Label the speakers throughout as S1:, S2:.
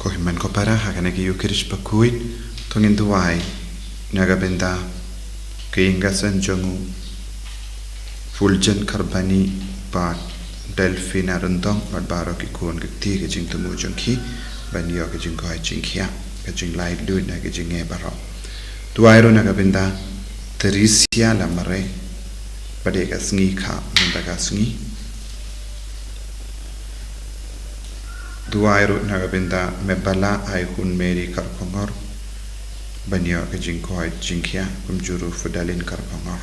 S1: Kohiman ko para hakanagi yukirish Bakhuid tongin duwai nagabenda keingasan jongu fuljan karbani pat delphin arundong barbaro ki kon gti ke jing tumu jongki banyo ke jing koi jingkhia ke jing lai lu na ke jing e baro duwai ro nagabenda terisia lamare padeka sngi kha mundaga sngi duai ru nagabenda mebala ai hun meri karpongor banyo ke jingkoi jingkhia kumjuru fudalin karpongor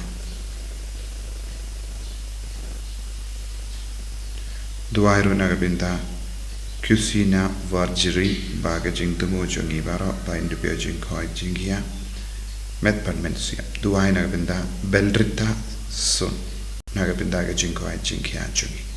S1: duai ru nagabenda kusina varjiri baga jingtumu jongi baro ba indupio jingkoi jinghia met parmensia duai nagabenda belrita sun nagabenda ke jingkoi jinghia jongi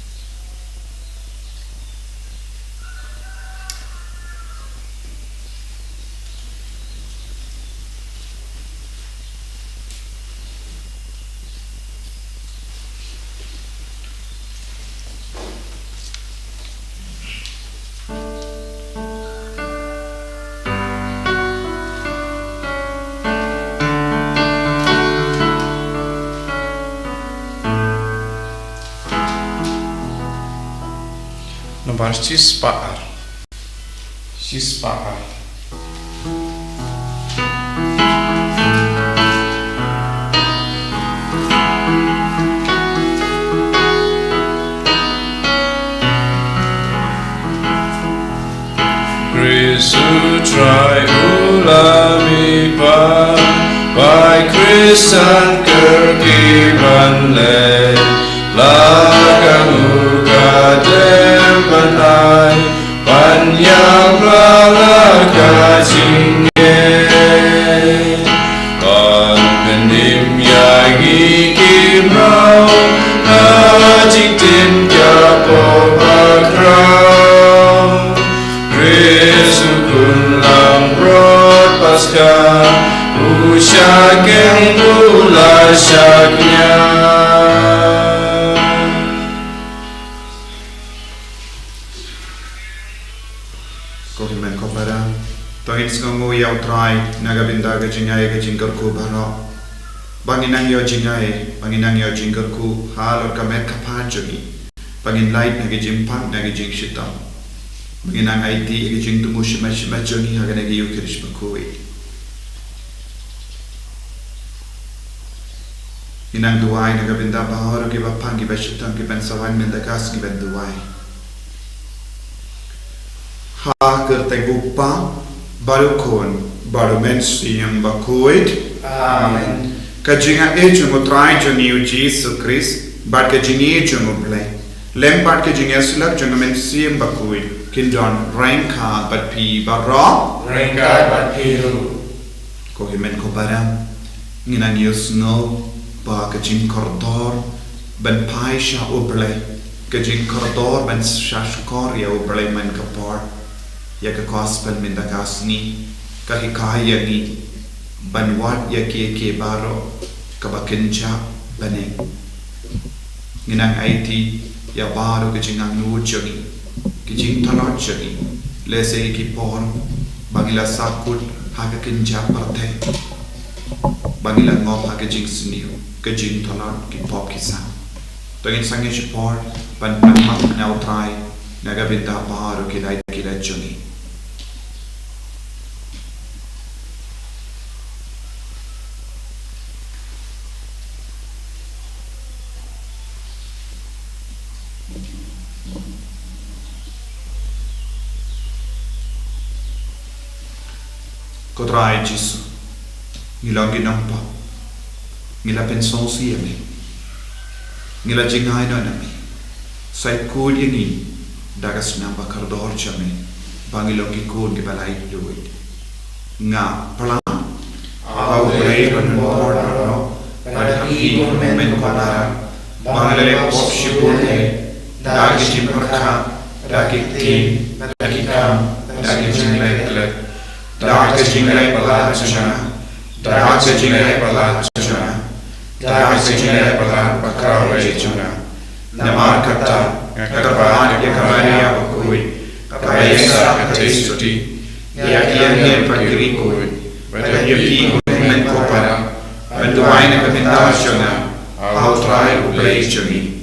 S2: Nomor Cispaar. Kristu try ulami pa by Kristan kerkiban le lagamuka dempanai panyang lalaga jingge pan penim yagi kimrau najik tin kyapo bakrau Kristu kunlang brod pasca usyaken pula syaknya
S1: Kohiman ko para tongin sngongu yaw try nagabinda ga jingai ga jingarku baro banginang yo jingarku halor kamet kapajogi bangin light nagi jimpang nagi jing shitam banginang IT ga jing tumushima jogi haga nagi yukirish Bakhuid inang duai nagabinda bahoro ki bapang ki bashitam ki ben sawan mendakas ki ben duai ha kertai bupa baru kon baru mensi yang Bakhuid
S3: Amen.
S1: Kajinga ejungu trai jungi Jesus Christ bat kajingi ejungu play lempart kajingi sulak jungu mensi yang Bakhuid kindon rengka bat pi barra
S3: Rengka bat piru.
S1: Kohimen ko barang nginang yusno ba kajing kordor ben paisha uble kajing kordor ben shashkor ya uble men kapor ya ka gospel min da kasni ka hikaya ni banwat ya ke baro ka bakincha bane nginang IT ya baro ke jingang nu jogi ke jing tanot jogi lese ki por bagila sakut ha ka kincha parthe bagila ngop ha ke jing sniu ke jing tanot ki pop ki sa to in sange por ban mak na utrai naga binda baro ki lai jogi Kotrai Jisu ngila ginampa ngila pensong siya mi ngila jingay na nami say kud yangin dagas namba kardor chami bangilong gikud gibalay luwid nga palang aw gray panmor no padhaki men kodara bangalale popshipune dagi jimparka dagi tin dagi kam dagi jinglay klek Daga jinglai palat chana, daga jinglai palat chana, daga jinglai palat bakrawe chana. Namar kata, katapan ya kamari Bakhuid, kaya sa katay suti, Yang pagiriku, Bagi menkopara, Banduai na kamintasyon How try ublay jami.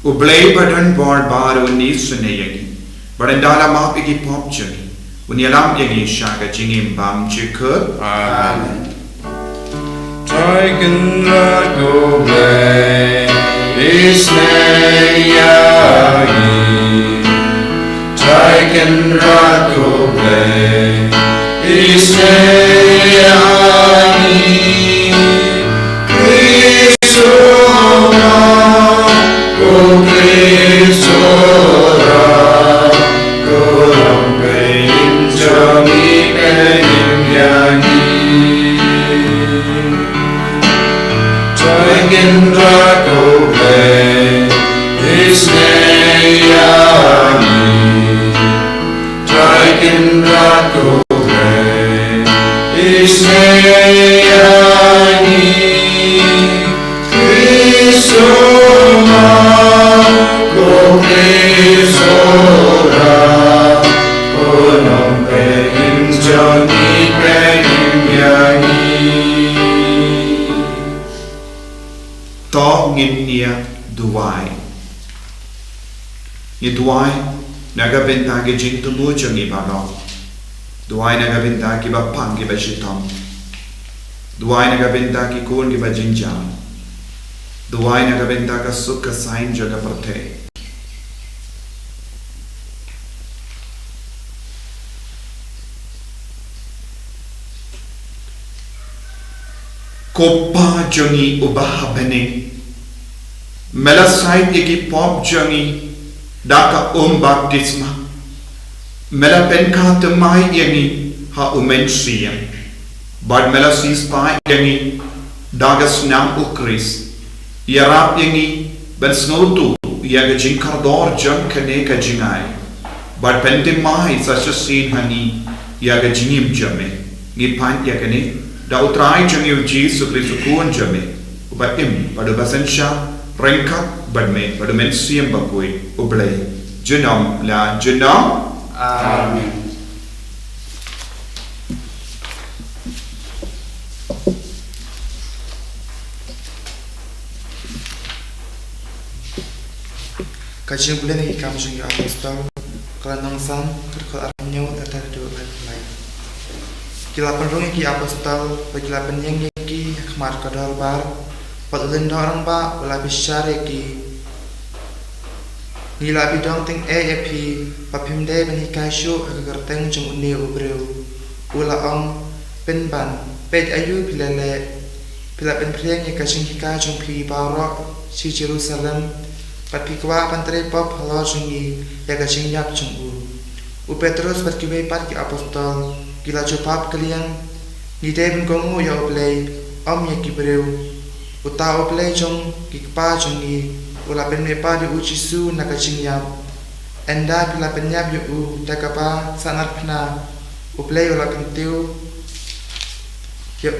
S1: Ublay badan bar baru ni sunayagi. Barandala mapigi pop jami. Unyalam yagi shaga jingim bam chikut.
S2: Amen. Taiken rago blay, isnayagi. Taiken rago blay, isnayagi.
S1: Duai nagabenta ke jing tumu jangi barong. Duai nagabenta ki bapang ki bajitom. Duai nagabenta ki kun ki bajinjam. Duai nagabenta ka suk ka sain jaga perte. Kopa jangi ubah bening. Melasai ki pop jangi Daka baptisma Mela penka temai yangi ha umensia Bad mela sispa yangi Dagas nam ukris Yarap yangi Ben snotu Yaga jinkardor jam kane ka jingai Bad pentimai sasha sin hani Yaga jingim jame Ngipan yakane Da utrai jangi uji sukri sukun jame Upatim pada basensha Rengkat badme pada mensiam Bakhuid ublay jenam la jenam.
S3: Amen. Kajian bulan ini kami sungguh apostol kalau nongsan kerkol arahnya terhadap dua lain. Kila penrungi ki apostol bagi lapan yang ki kemar kadal bar. Patulen orang ba wala bisyare ki nila bidong ting AAP papimde ben hikasyo agarteng jung une ubreu ula om penban pet ayu pilale pila pen prieng ya kasing hika jung pi baro si Jerusalem pat pikwa pantre pop halo jungi ya kasing yap jung u Petrus pat kiwe pat ki apostol kila jopap kaliang ni deben gongu ya oblay om ya kibreu Utau play jong kikpa jongi ula penmepa di ucisu nakachingyam enda pila penyap yu dakapa sanar pna uplay ula kentiu ya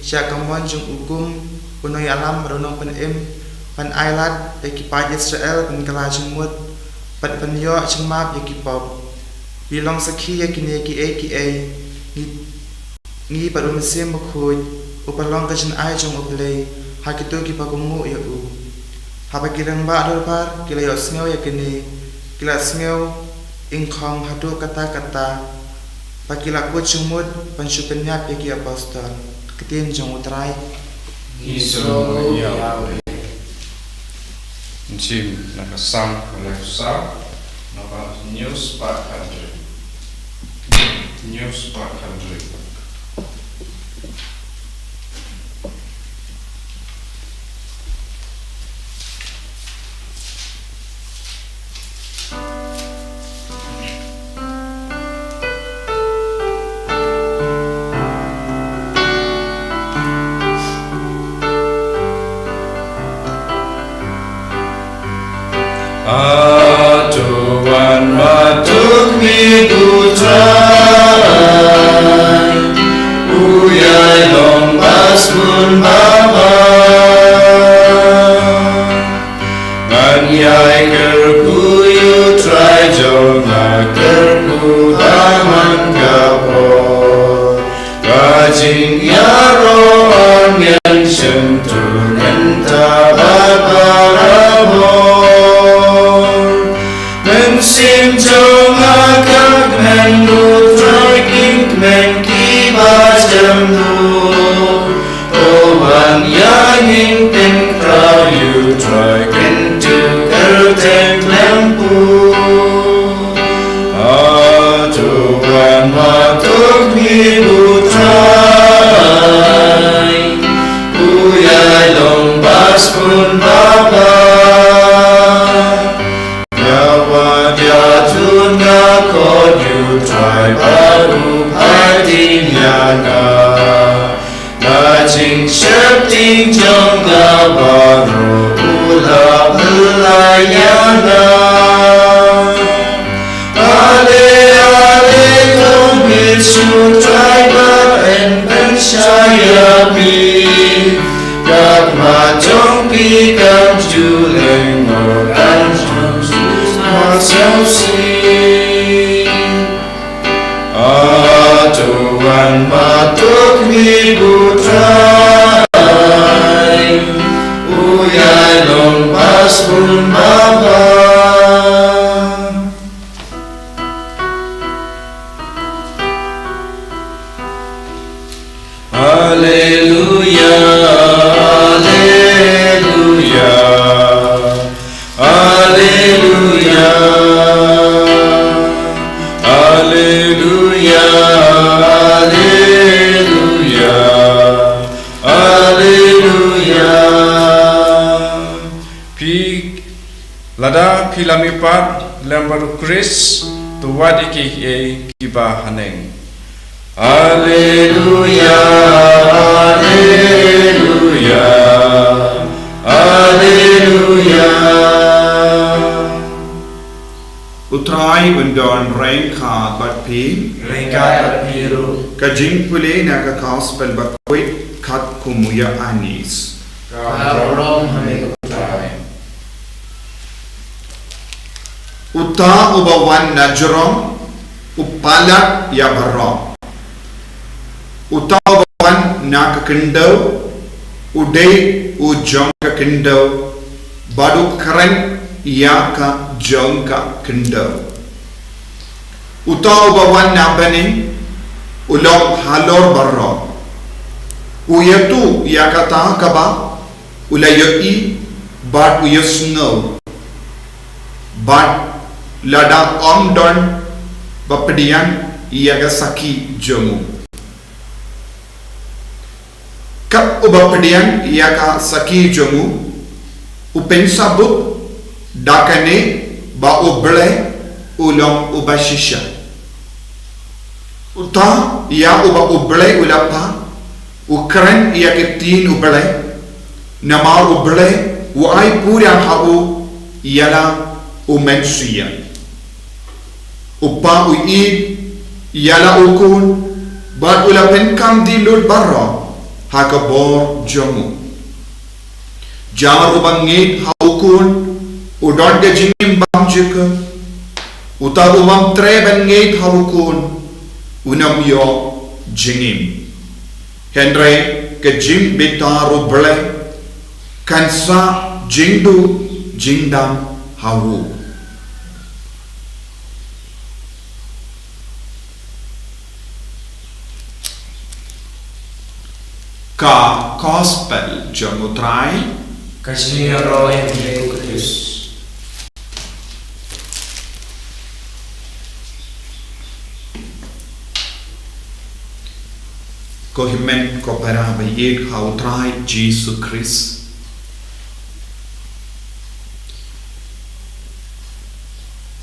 S3: syakamwan jong ugum unoy alam ronong penem pan ailat ekipa Israel penkala jemut pat penyo cemap ekipop bilong sakhi yakini eki ni pada mesim Bakhuid upalong kajen ai jong uplay Hakitu ki pagungu ya Hapa kirang ba adolpar kila yo smeo ya kini kila smeo ingkong hadu kata-kata pakila ku cumud pensyupennya peki apostol ketin jong utrai
S2: Iso Yahweh Jim nakasam oleh napa news 500 news 500 Tuhan matuk mi putrai Uyai lompas pun bapa Nganyai kerku yu trai jonga kerku taman kapal Sentuhan tababarabor Mensinjong agak menutrai king menkibajammu Tuhan yang ingin krayu trai kentu kerteng lempu Tuhan matuk ibu trai Uyai long bas pun bapa Nyawa dia tun ngakon yu trai baru hati nyaga Lajing syepting jong baru ula pelayana Ale kumit sutrai baren pensyayapi Kat majong pikam juleng Moran sus masausi Tuhan matuk ibu trai Uyai long pas pun bapa Haleluya, haleluya, haleluya, haleluya, haleluya, haleluya. Lada pilamipat lembaru Kris tuwad iki kiba haneng. Haleluya, haleluya, haleluya.
S1: Utrai bendon rengka batpi
S2: Rengka biru,
S1: kajing pule naga gospel Bakhuid kat kumuya anis.
S2: karong hame utrai.
S1: Uta ubawan najrong upalat ya barong. Utawan na kakindau udai ujong kakindau badu keren ia ka jong ka kindau utawawan na bani ulong halor barro uyatu ia kata kaba ulayoi bad uyasno bad lada omdon bapedian ia ka saki jongu Kap ubapedian ia ka saki jomu upensabut dakane ba uble ulong ubashisha uta ia uble ulapa ukren ia ketin uble nama uble uai pura hau iala umensuya upa uid iala ukun bad ulapen kam di lud barra hakabor jomu jar ubangit haukun udon de jingim bamjik uta umam tre bangit haukun unam yo jingim henry ke jing bitaru ble kansa jingdu jingdam hawu ka gospel jamutrai
S2: Kasih roh yang kudus.
S1: Kohimen ko para bayek hautrai Jesus Christ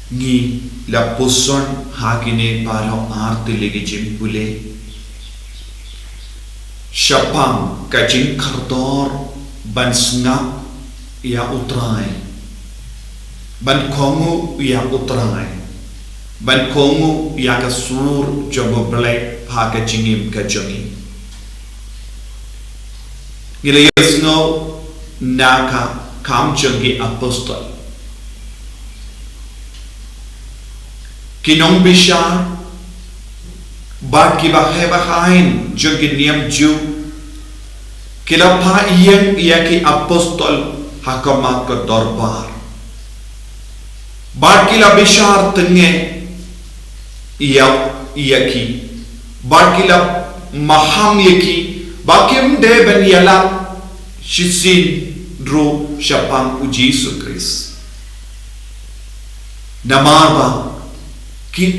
S1: ni la puson hagine paro arti legi jimpule Syapang kajing kardor ban snga ia utrai ban kongu ia utrai ban kongu ia kasur jobo blek ha kajingim kajangi ngile yesno naka kam jangi apostol kinong bishar Bad ki bahain jengki niam ju Kila pa iyang iyaki apostol hakamat ke dorbar. Bad kila bishar tenge iyaki. Bad kila maham yaki. Bakim de ben yala shisin dro syapang uji Yesus Kristus. Namarba ki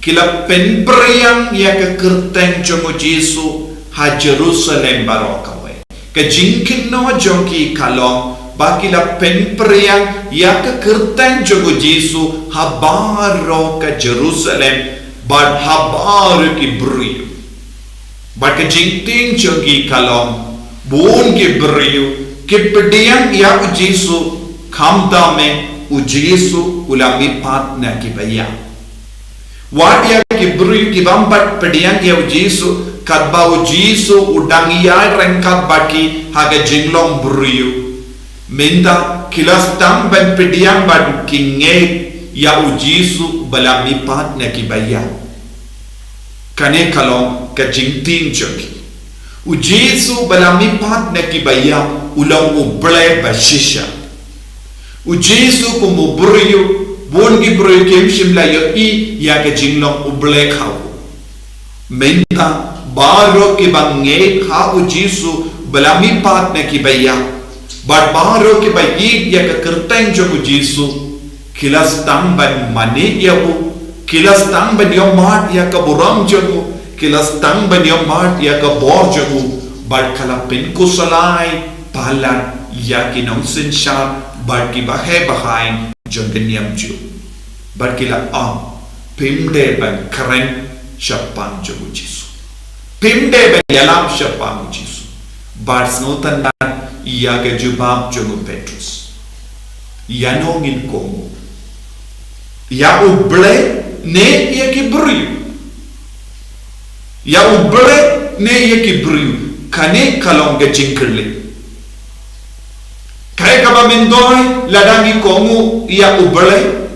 S1: kila penpriyang ya ke kerteng jongo Jesu ha Jerusalem barokawai ke jingkin no jongki kalong bakila penpriyang ya ke kerteng jongo Jesu ha baro ke Jerusalem bad ha baro ki beriu bad ke jingting jongki kalong bon ki beriu ke pediyang ya Jesu kamda me Jesu ulami pat na kibaya. Wadia kibru kibambat pediyang ya Jesu kadba Jesu udangiya rengkat baki haga jinglong buriu. Minda kilas tam ben pediyang bad kinge ya Jesu balami pat na kibaya. Kane kalong ka jingting joki. Jesu balami pat na kibaya ulang ublay bashisha. Jesu kumu buriu bon gi buriu kem shimla yo ya ke jinglong uble khau menta baro ke bange kha Jesu balami pat ne ki baya baro ke bayi ya ke kerteng jo Jesu kilas tang ban mane ya bu kilas tang ban yo mat ya ka buram jo kilas tang ban yo mat ya ka bor jo bad kala pin kusalai palan ya ki nongsin sha bad ki bahain jong kenyam ju bad ki la pimde ban keren syapang jo Jesu pimde ban yalam syapang Jesu bad snotan dan iya ke jubab jo Petrus ya nongin komu ya uble ne ya ki beriu ya uble ne ya ki beriu kane kalong ke jingkerle kaya kaba mendoy ladangi kongu ia ubale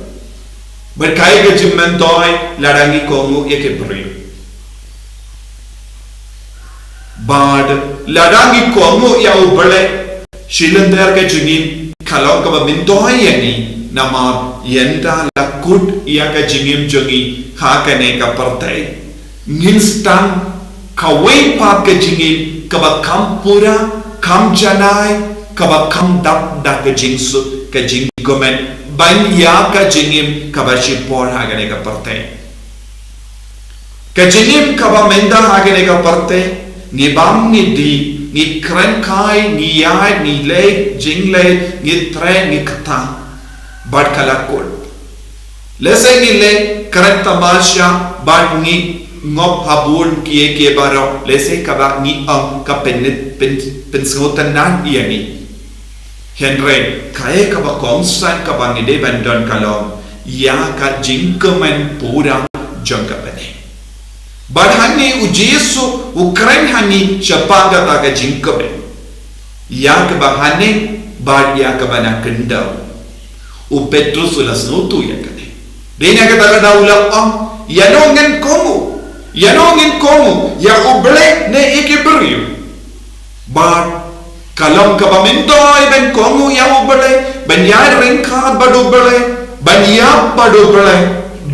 S1: berkaya ke mendoy ladangi kongu ia ke beri bad ladangi kongu ia ubale shilender ke jingim kalau kaba mendoy yani nama yenda lakut ia ke jingim jongi hakane ka partai nginstan kawai pa ke jingim kaba kampura kam janai kaba kam dap da ke jingsu ke jingomen ban ya ka jingim kaba shipor hagane ka parte ke jingim kaba menda hagane ka parte ni bam ni di ni kren kai ni ya ni le jingle ni tre ni kata bad kala kol lese ni le kren tamasha bad ni ngop habun kie ke baro lese kaba ni ka penit pensotan nan yani Henry kaya kaba kongsan kaba ngide bandon kalong ya ka jingkemen pura jangka bane badhani Jesu ukren hani syapanga ta ka jingkemen ya ka bahane bad ya ka bana kendau Petrus ulas nutu ya kane dena ka ta daula ya nongen komu ya uble ne ikiberiu bad kalong kapamintoy ben kongu ya ubale ben ya ringkat badu bale ben ya badu bale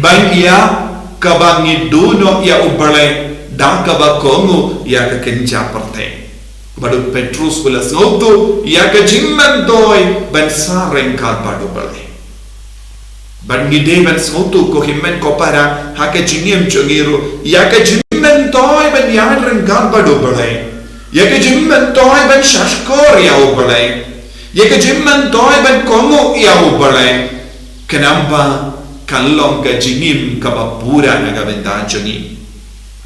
S1: ben ya kabangi duno ya ubale dan kaba kongu ya ke kenja parte badu Petrus ulas ngotu ya ke jimmentoy ben sa ringkat badu bale ben ngide ben ngotu ko himmen ko para ha ke jingiem chongiru ya ke jimmentoy ben ya ringkat badu bale ya ke jimmen toy ben shashkor ya ubale ya ke jimmen toy ben kongu ya ubale kenapa kalong ke jingim kapapura naga benda jingim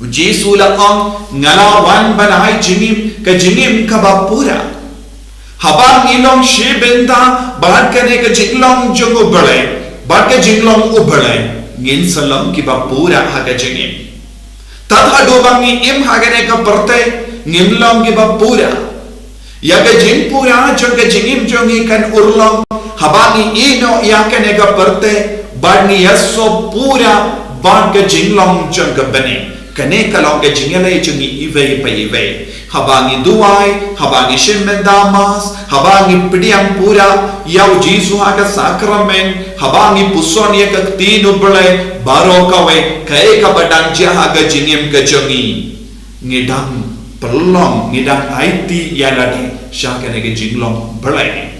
S1: Jesu la ngalawan banai jingim ke jingim kapapura habang ilong she benda bad kane ke jinglong jong ubale bad ke jinglong ubale ngin salam ki bapura ha ke jingim tat ado bangi im hagane ka parte ngimlong ki bapura ya ke jing pura jong ke jingim jongi kan urlong habani ino ya ke nega parte bani yaso pura bad ke jinglong jong ke bani kane kalong ke jingale jungi ive pa ive habangi duai habangi shimmen damas habangi pidiam pura yau jisu haga sakramen habangi puson ya ka tinu bele baro kawe kae ka badang ja haga jingim ke jungi ngidang pelong ngidang IT yalade syakane ke jinglong bele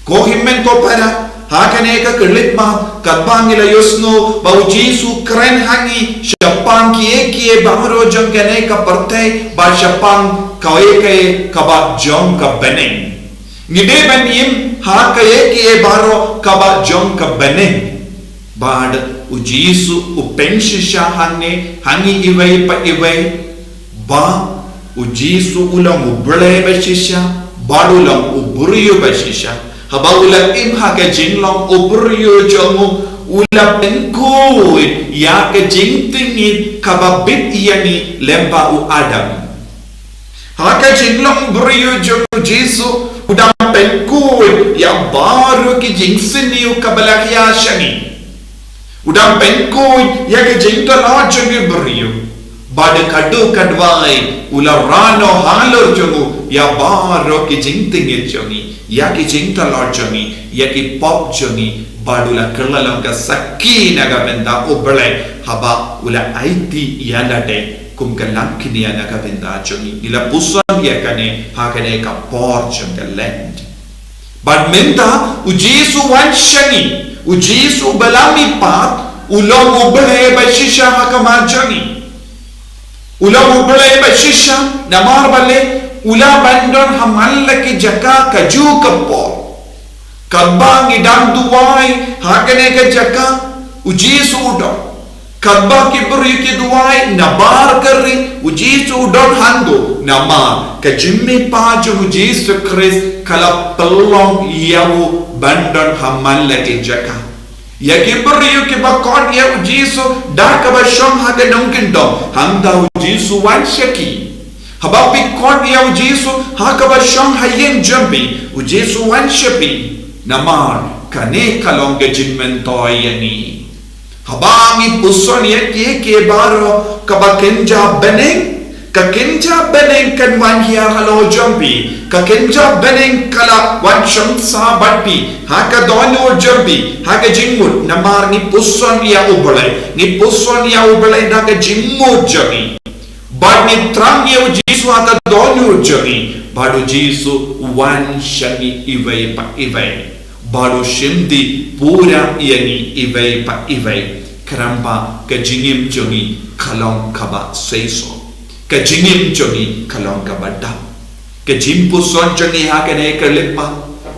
S1: ko himmen ko para hakane ka kelitma kabangila yosno bau jisu kren hangi syapang kie bamro jong kane ka partai ba syapang kawe kaba jong ka beneng ngide banim hakaye kie baro kaba jong ka beneng bad ujisu upenshisha hangi iwei pa iwei ba ujisu ulang uble bashisha badulang uburiyo bashisha haba ulang imha ke jinglong uburiyo jongu ulang pengkuit ya ke jingtingit kababit yani lempa u adam haka jinglong uburiyo jongu jisu udang pengkuit ya baru ki jingsini u kabalakya shani udang pengkuit ya ke jingtala jongu uburiyo bada kadu kadwai ula rano halor jongu ya baru ki jingtingit jongi ya ki jingtala jongi ya ki pop jongi badula kerlalang ka sakina ga benda ubale haba ula IT yalade kum kalam kini ana ka benda jongi ila pusan ya kane hakane ka por jonga land bad menta ujisu wanshani ujisu balami pat ulang ubale bashisha hakama jongi ulang ubale bashisha namar bale ula bandon hamalla ki jaka kaju kapor kabang idam duai hakane ka jaka ujisu udon kabba ki buri ki duai nabar kari ujisu udon hando nama ka jimmi paju ujisu kris kala pelong yawu bandon hamalla ki jaka ya ki buri ki bakon ya ujisu da ka ba shom haga nongkin dom handa ujisu wanshaki habapi kon ya ujisu hakaba shong hayen jambi ujisu wanshapi namar kane kalonge jinmen toyani habangi puson ya ke baro kaba kenja beneng ka kenja beneng kan wanhia halo jambi ka kenja beneng kala wan shong sa batpi haka dono jambi haka jingmut namar ni puson ya ubale daga jingmut jami badni trang ya ujisu haka donu jami badu jisu wan shani iwei pa iwei badu shimdi pura yani iwei pa iwei karamba ka jingim jami kalong kaba seiso ka jingim jami kalong kaba da ka jimpu son jami haka ne kalipa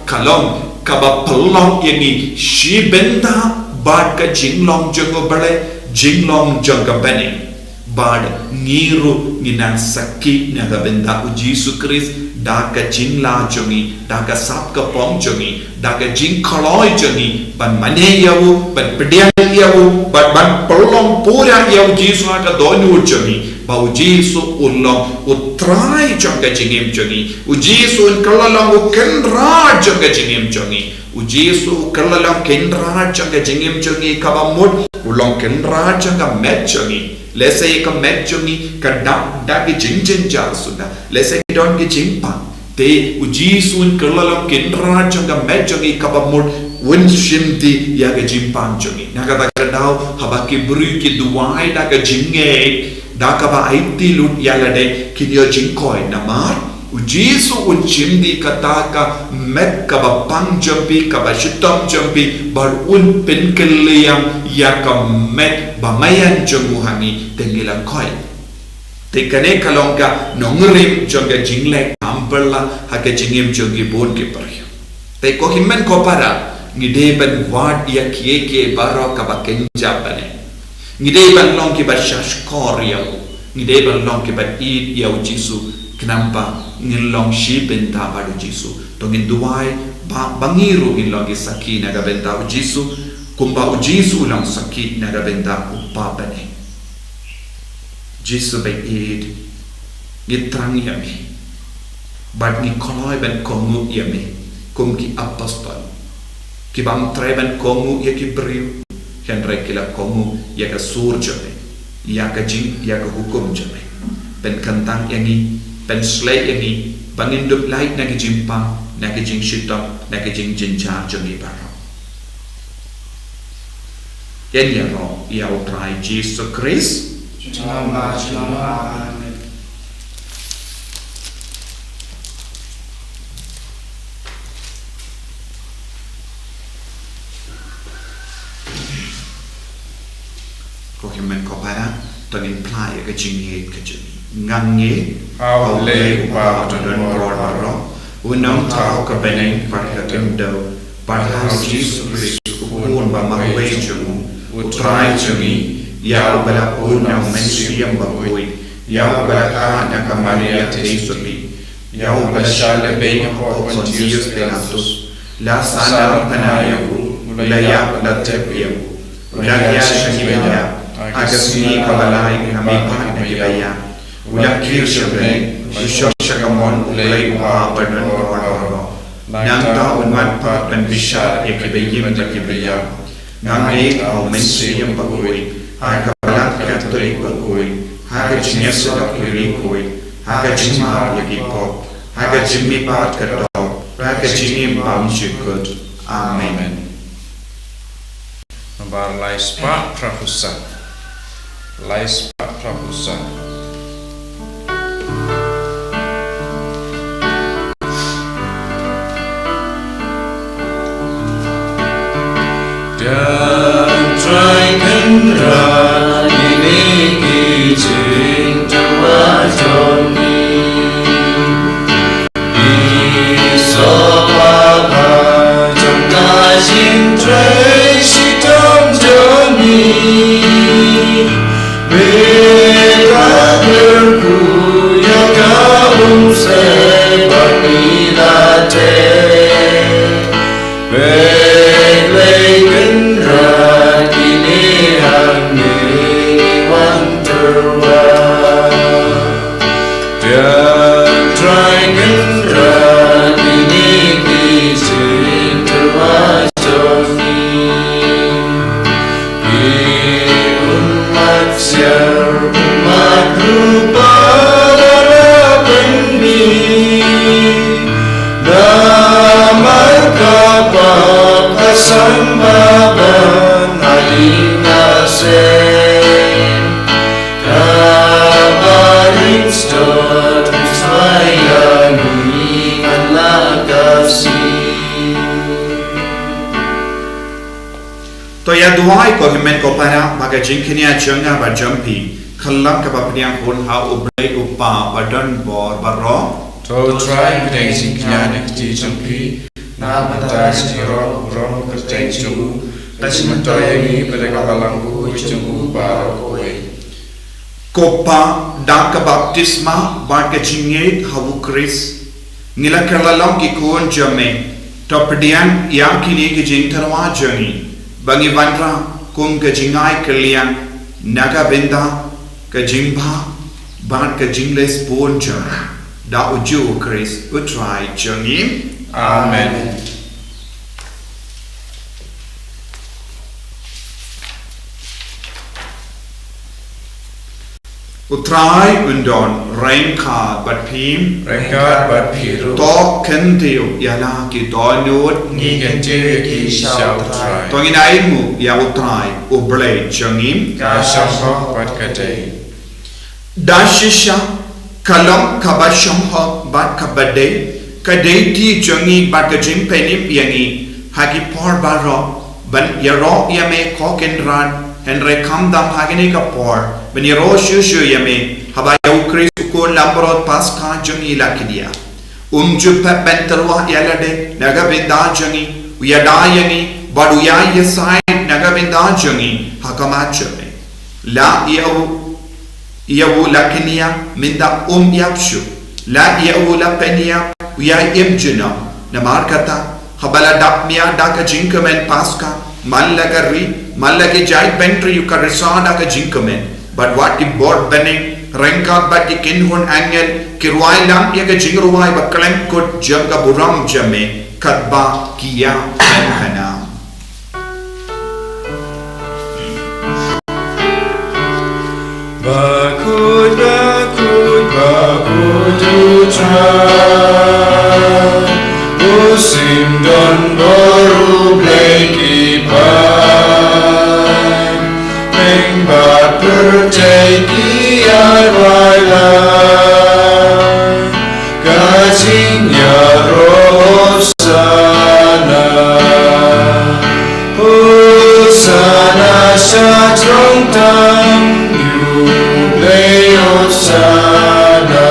S1: kalong kaba pelong yani shibenda bad ka jinglong jango bale jinglong janga bene bad ngiru nginang sakit naga benda ujisu kris daka jingla jongi daka sapka pom jongi daka jing kaloi jongi ban mane yawu ban pediang yawu ban pelong pura yawu jisu aka donu jongi ba ujisu ulong utrai jonga jingim jongi ujisu kalalong ukendra jonga jingim jongi ujisu kalalong kendra jonga jingim jongi kabamut ulong kendra jonga met jongi lese ka met jongi ka da ki jing jar suda lese ki don ki jingpa te ujisun kalalong kendra jonga met jongi kabamut win shimti ya ka jingpan jongi naga da dau habaki bru ki duai da ka jinge da ka ba IT lut yalade kinyo jingkoi namar ujisu un chimdi kataka met ka ba pang jampi ka ba shitam jampi bar un penkeliam ya ka met ba mayan jongu hani tengilang koi te kane kalongka nongrim jonga jingle ambella haka jingim jongi bon ke paryo te ko himmen ko para ngide ban wad ya kieke baro ka ba kenja bane ngide ban long ki ba shashkor ya ngide ban long ki ba id ya ujisu kenapa ngilong shi benta badu jisu tongin duai bangiru ngilong isaki naga benta ujisu kumba ujisu ulang sakit naga benta upa bane jisu by id gitrang yami bad ni koloi ben kongu yami kum ki apostol ki bang treban kongu ya ki briu henry kila kongu ya ka surjame ya ka jing ya ka hukum jame pen kantang yangi pen slay yangi bangin dup light na ka jimpa na ka jing shitop na ka jing jincha jami baro yan ya ro ya utrai Jesus Christ
S2: Amen.
S1: ko himen ko para tangin play ka jingi ka jami ngangi
S2: How late about
S1: don baro unang tao ka beneng para ka do para Jesus Christ un ba Bakhuid jumu utrai jami ya bala una mensiam Bakhuid ya bala ka na ka Maria tesubi ya bala shale be ko Pontius Pilatus la sana panayu mulaya la tepiyu ulaya shaniya agasni kabalai kami panagaya ulak kirshabe shoshakamon ulay uha panon kororo nanta unwan pa dan bisha yakibeyim takibaya ngamay au mensiyam Bakhuid hakabalat katolik Bakhuid hakajinyasa Bakhuid hakajima yakipop hakajimi pat kato hakajimi pamshikut amen.
S2: Nomor Laispa Prahusa. Laispa Prahusa.
S4: Dan Kendra ini izin terwajoni Isopapa jangka sintrai sitam joni Beda berku ya kaum sepanilate Belai Kendra kini angin wanterwa Dan try Kendra kini izin terwajoni Di umat siar umat rupa darabeni Damar kapal kasambaban alinasen Kabarin stor sayani kalakasi
S1: To ya duai ko himen ko para maga jinkenia changa ba jampi khallam ka bapniang hon ha ublai upa badan bor baro
S2: To try kedai singknya nak dijumpi na batas ro kerjai jumpu dan sementara pada kapalang buku jumpu Bakhuid
S1: kopa da ka baptisma ba ka jinget hawu Chris nila kalalam ki kon jame to pedian yang kini ki jingtarwa jani bangi vanra kum ka jingai kalian naga benda ka jingba ba ka jingles pon jam da uju Chris utrai jangi
S2: Amen.
S1: Utrai undon rengka bat pim
S2: Rengkat bat biru
S1: to kentiu yala ki donut
S2: Ni kentir ki syau try
S1: tongin aimu ya utrai ublai jangim
S2: Ka syampa bat kedai
S1: dashisha kalam kabasham bat kabade kadai ti jangi bat kajim penim yangi hagi por baro ban yaro yame kokendran henre kamdam hagini ka por ban yaro shushu yame habayu Chris ko lambrot paska jangi lakidia jupa bentarwa yalade naga binda jangi uyada yangi badu ya yasai naga binda jangi hakamachame la yawu lakinia minda yapshu la yawu lapenia uya imjuna namarkata habala dapmia daka jinkamen paska mallaki jai bentri you ka resada ka jinkamen but what the board benning rengka bat ki kinhun angel kirwai lam ya ka jingruwai baklem kut jaga buram jame katba kiya
S2: Bakhuid, Bakhuid, Bakhuid utrai Musim don baru bleki pai Mengbat perteki ai-wai-lai Gajinya Rosana Hosana Syatrong Tang Yubleyosana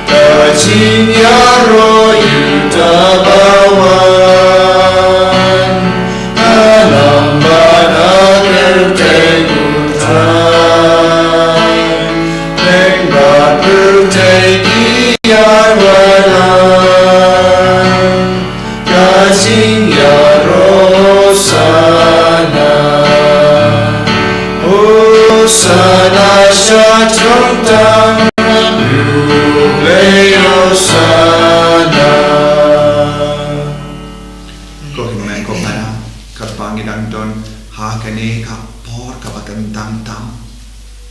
S2: Gajinya Royutabawan Alam bana kerteng utrai Mengbat perteki ai-wai-lai Gajinya Rosana Hosana Syatrong Tang Yubleyosana
S1: Ko himen ko para kapangidang don ha kane ka por ka bakandang tam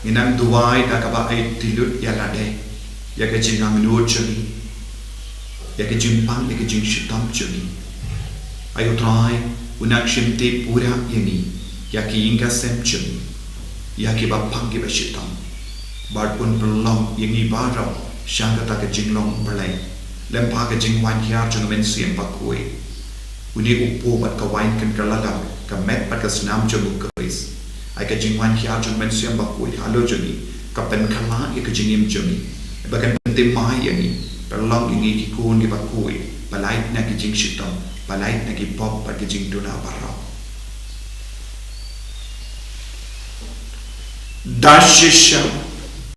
S1: inang duwai ka ba ay tilut yalade ya ka jingang no chuni ya ka jimpang ya ka jing shitam chuni ayo try unak shimte pura yani ya ki inga sem chuni ya ki ba pang ki ba shitam bar pun belong yangi barau shanga ta ka jinglong belai lempa ka jingwan hiar chunu men siem Bakhuid uni upo bat ka wain kan kalala ka met pat ka snam chunu kris ai ka jingwan hiar chunu men siem Bakhuid halo juni ka pen khala ya ka jingim juni bagan penting mai yani belong yangi ki kun ki Bakhuid balait na ki jing shitam balait na ki pop pat ki jing duna barau dashisha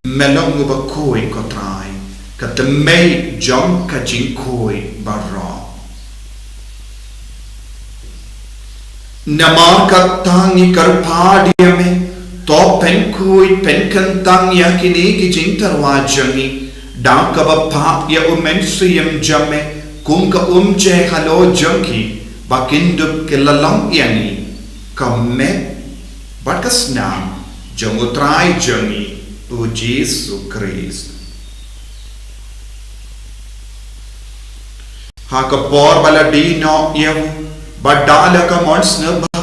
S1: melong Bakhuid ko trai ka temei jong ka jing koi barau Namar katangi karpadia me to pen kui pen kantang yakini ki jing tarwajangi dang ka bapa ya umen suyam jame kum ka je halo jangi bakindup ke lalang yani ka me bakas nam jangutrai jangi o Jesus Christ ha ka por baladi no yavu Badala ka mons neba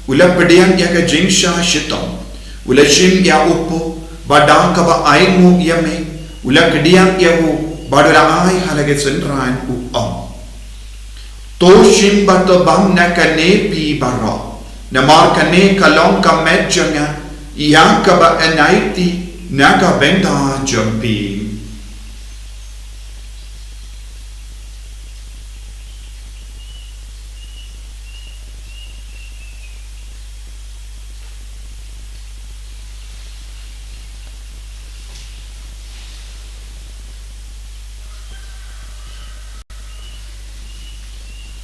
S1: ula pedian ya ka jingsha shitam ula shim ya upo badang ka ba aingu yame ula kedian ya u badura ai halage senran u to shim bato bam na ka ne pi baro na mar ka ne kalong ka medjanga ya ka ba enaiti na ka benda jampi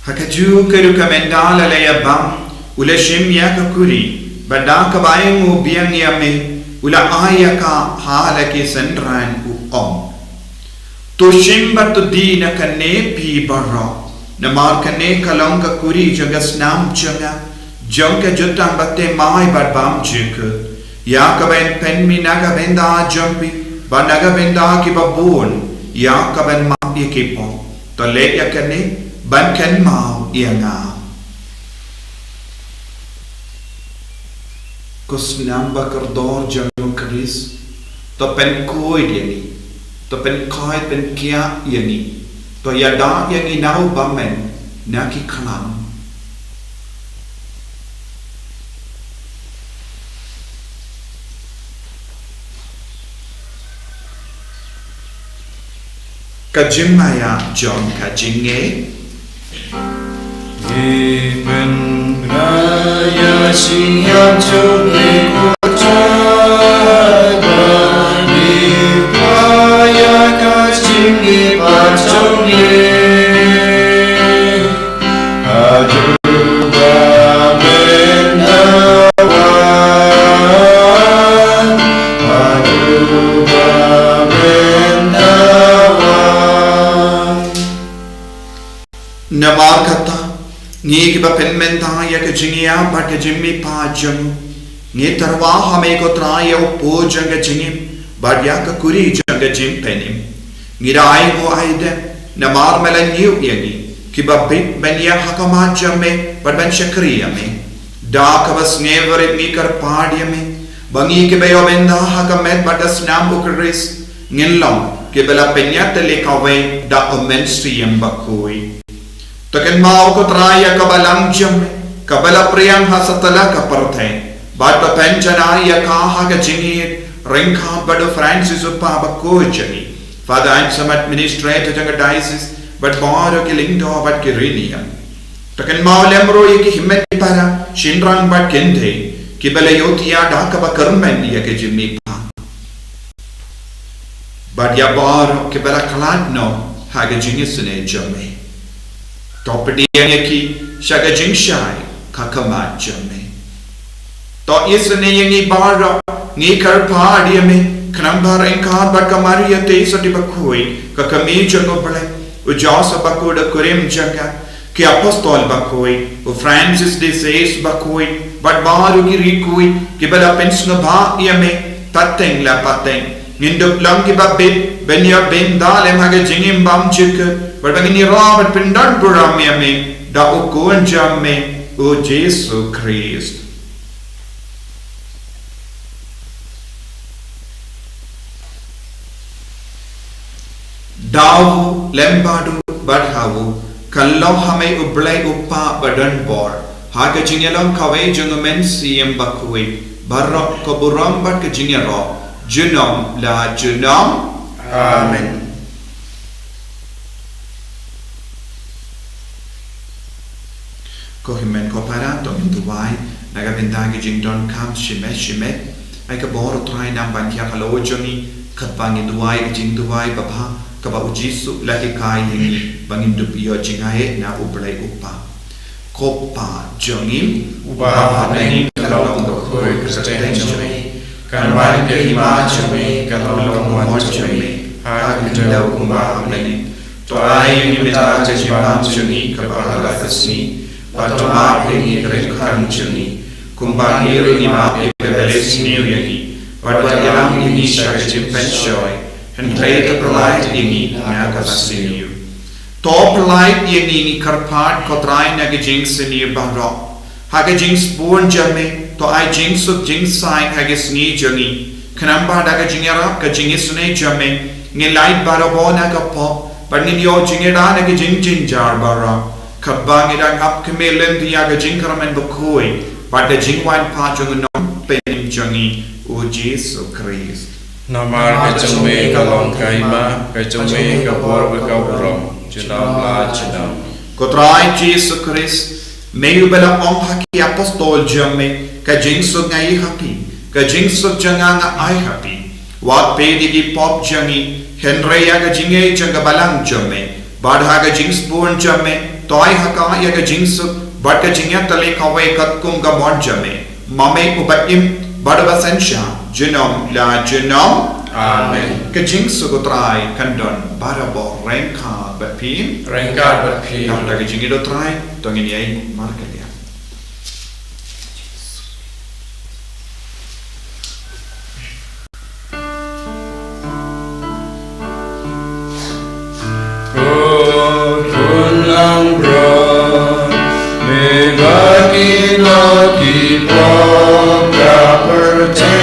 S1: Hakaju keru kamendala le yabam ula shim ya ka kuri badaka baingu biang yame ula aya ka hala ki sendran u to shim batu dina ka ne pi barra namar ka ne kalong ka kuri jagas nam janga jangka jutang batte mai bam jika ya ka ben pen mi naga benda jampi banaga benda ki babun ya ka ben ma ki po to le ya ka ne ban kan mau ia nga kusnam bakardor jango Chris to pen koi yani to pen koi pen kia yani to yada yang inau bamen naki khalam kajimaya John kajinge
S2: Iben raya siap culik ucap Bani paya kacing ipacong ye Aduh bamen awan Aduh bamen awan
S1: Namar kata Ngi ba pen menta ya ka jingia ba ka jimmi pa jam Ngi tarwa hame ko traya upo janga jingim, badya ka kuri janga jim penim. Ngi rai ho aide, namar mela niu yangi, kiba bit benya hakamat jamme, bad ben shakriya me. Da kabas never mi kar padia me, bangi ke bayo benda hakamet badas nam ukris, ngilom, ke bela penyat le kawe da omenstri yang Bakhuid. Taken mau ko traya kabalang jamme, kabala priyang hasatala ka parthe. Bata penchana ya kaha ka jingi ringha bado Francis upa Bakhuid jani. Father and some administrator janga diocese, but baro ki lindo but ki riniam. Taken mau lemro ye ki himmet para shinrang but kende ki bala yotiya daka ba karmen ya ke jimmi pa. But ya baro ki bala kalat no haga jingi sune jamme. Topadi ya ki shaga jingshai kakamat jamme. To isne yengi bara ngi kar padia me krambar engkar bat kamaria te so di Bakhuid ka kami jango bale ujasa Bakhuid kurim janga ki apostol Bakhuid o Francis de Sales Bakhuid bat baru ki rikui ki bala pensno ba ia me tateng la pateng ninduk lam ki babbe benya ben dalem haga jingim bam chik bat bangini rabat pindan buram ia me da o kon jamme o Jesus Christ. Dawu lembadu badhawu kallo hame ublai uppa badan bor haga jingelong kawe jungumen siem Bakhuid barok koburam bat ke jingero junom la junom
S2: Amen.
S1: Ko himen ko para to mintuwai naga bendagi jingdon kam shime ai ka bor trai nam bankia kalo jongi katbangi duai jing duai baba kaba ujisu lagi kai yengi bangin dupiyo jingahe na ublai upa kopa jongim
S2: Ubah nani kalau Bakhuid Kristen jami, kanwan ke ima jami kalau kamuan jami, hak kita ubah nani. Toai ni minta jibam jami kepada kesini, patoma ini kerjakan jami, kumbang ini ma kebeles ni yengi, pada yang ini saya jimpen joy. En trade polite ingi naga vasiniu. To polite ingi karpat kotrai naga jingsiniu barok. Haga jings born jame to I jingsuk jingsai haga sni jangi. Kanamba daga jingera ka jingisune jame. Ngilait barabo naga po. Paninyo jingera naga jinjar barok. Kabang idang up kamelen diaga jingkaramen Bakhuid. Pada jingwan pa jungunom penim jangi. O Jesus Christ. Namar kecumi kalong kaima, kecumi kapor bekaurong, junam la junam.
S1: Kotrai Jesus Christ, meyu bela om haki apostol jamme, ka jingsuk ngai happy, ka jingsuk janganga ai happy. Wat pedi ki pop jangi, Henry ya ka jinge janga balang jamme, badha ka jings born jamme, toy haka ya ka jingsuk, bad ka jingya tale kawe katkum ka bon jamme, mame ubaim badwa sensha. Junom la junom
S2: Amen.
S1: Kajing sugotrai kandon barabo rengka bapim
S2: Rengkat berpi.
S1: nam lagi jingi do trai tongin yai markalia.
S2: Oh kunang bro, megaki loki po kaperte.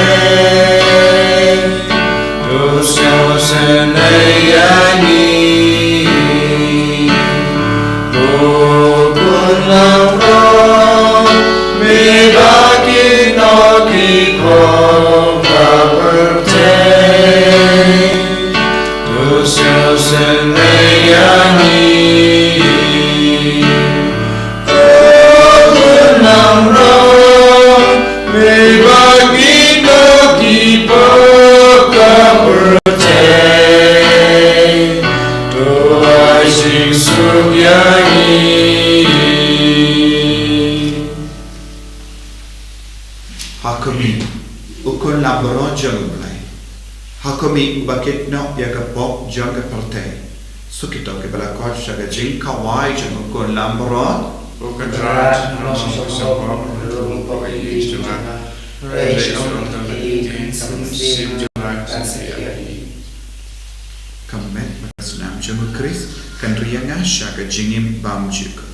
S1: Hakumi ukun laboro jangulai. Hakumi bakit no ya kapok jang parte. Sukito ke bala kot shaga jing kawai jang ukun laboro.
S2: Ukun drat no so
S1: Kamet sunam jamu Chris kan rianga shaka jingim bamjuk.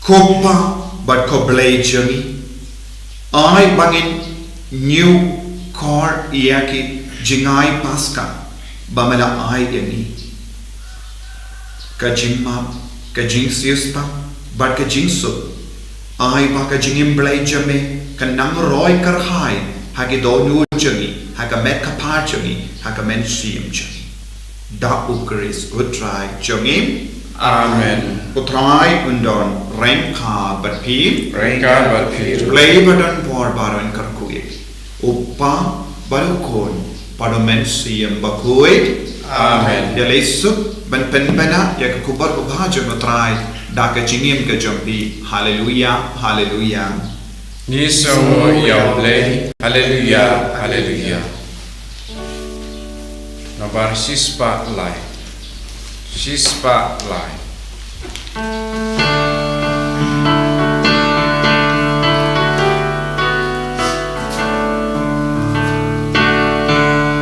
S1: Kopa but koblei journey. Bangin new car iaki jingai paska. Bamela ai yani. Kajing map, kajing siesta, but kajing sup. Ai ba kajing imblay jame, kanang roy karhai, hagidonu jangi, hagamet kapar jangi, hagamen siem jangi. Da ukris utrai jangim.
S2: Amen.
S1: Utrai undon renka bat pi.
S2: Renka bat pi.
S1: Play badan por baron karkuit. Upa balukon padomen siem Bakhuid.
S2: Amen.
S1: Ya lesup ben penbena ya kubar kubhajo utrai da ka jingim ka jampi. Hallelujah, hallelujah.
S2: Niso yauble. Hallelujah, hallelujah. Nabar sispa lai. Sispa lai.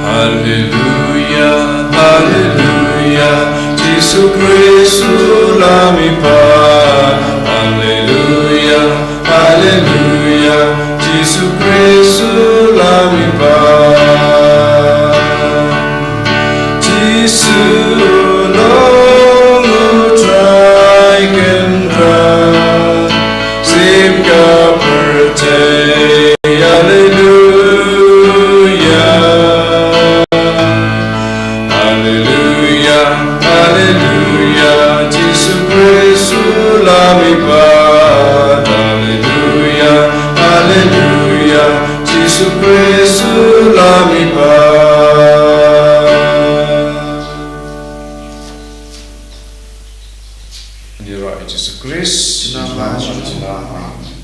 S4: Hallelujah, hallelujah, Jesu Christus lami pa. Hallelujah, hallelujah, Jesu Christus lami pa. Jesu long utrai kendra, sipka percaya. Hallelujah, Jesus Christ, Hallelujah, hallelujah, Jesus Christ,
S2: Ni roh Jesus Christ.
S3: Nama
S2: Nama.